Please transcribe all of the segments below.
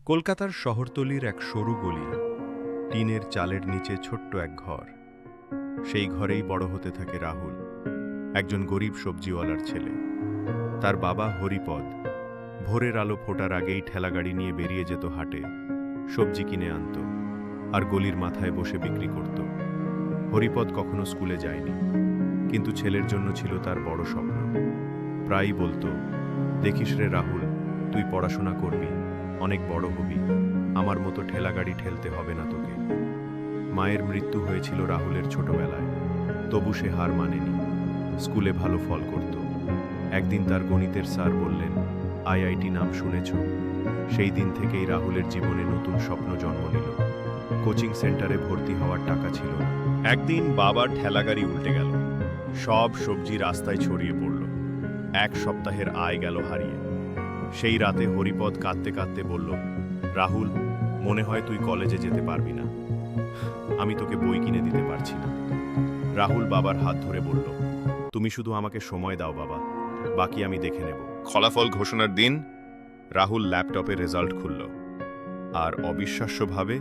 কলকাতার শহরতলির এক সরু গলি, টিনের চালের নিচে ছোট্ট এক ঘর। সেই ঘরেই বড় হতে থাকে রাহুল, একজন গরিব সবজিওয়ালার ছেলে। তার বাবা হরিপদ ভোরের আলো ফোটার আগেই ঠেলাগাড়ি নিয়ে বেরিয়ে যেত হাটে, সবজি কিনে আনত আর গলির মাথায় বসে বিক্রি করত। হরিপদ কখনো স্কুলে যায়নি, কিন্তু ছেলের জন্য ছিল তার বড় স্বপ্ন। প্রায়ই বলতো, দেখিস রে রাহুল, তুই পড়াশোনা করবি, অনেক বড় হবি, আমার মতো ঠেলাগাড়ি ঠেলতে হবে না তোকে। মায়ের মৃত্যু হয়েছিল রাহুলের ছোটবেলায়, তবু সে হার মানেনি, স্কুলে ভালো ফল করত। একদিন তার গণিতের স্যার বললেন, আইআইটি নাম শুনেছ? সেই দিন থেকেই রাহুলের জীবনে নতুন স্বপ্ন জন্ম নিল। কোচিং সেন্টারে ভর্তি হওয়ার টাকা ছিল না। একদিন বাবার ঠেলাগাড়ি উল্টে গেল, সব সবজি রাস্তায় ছড়িয়ে পড়ল। এক সপ্তাহের আয় গেল হারিয়ে। সেই রাতে হরিপদ কাঁদতে কাঁদতে বলল, রাহুল, মনে হয় তুই কলেজে যেতে পারবি না, আমি তোকে বই কিনে দিতে পারছি না। রাহুল বাবার হাত ধরে বলল, তুমি শুধু আমাকে সময় দাও বাবা, বাকি আমি দেখে নেব। ফলাফল ঘোষণার দিন রাহুল ল্যাপটপে রেজাল্ট খুলল, আর অবিশ্বাস্যভাবে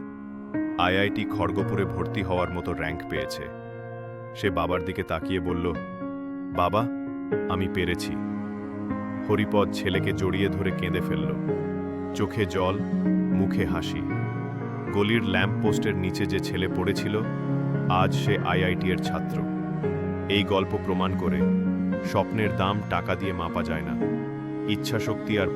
আইআইটি খড়গপুরে ভর্তি হওয়ার মতো র্যাঙ্ক পেয়েছে। সে বাবার দিকে তাকিয়ে বলল, বাবা, আমি পেরেছি। হরিপদ ছেলেকে জড়িয়ে ধরে কেঁদে ফেলল, চোখে জল, মুখে হাসি। গলির ল্যাম্প পোস্টের নিচে যে ছেলে পড়েছিল, আজ সে আইআইটি এর ছাত্র। এই গল্প প্রমাণ করে, স্বপ্নের দাম টাকা দিয়ে মাপা যায় না, ইচ্ছাশক্তি আর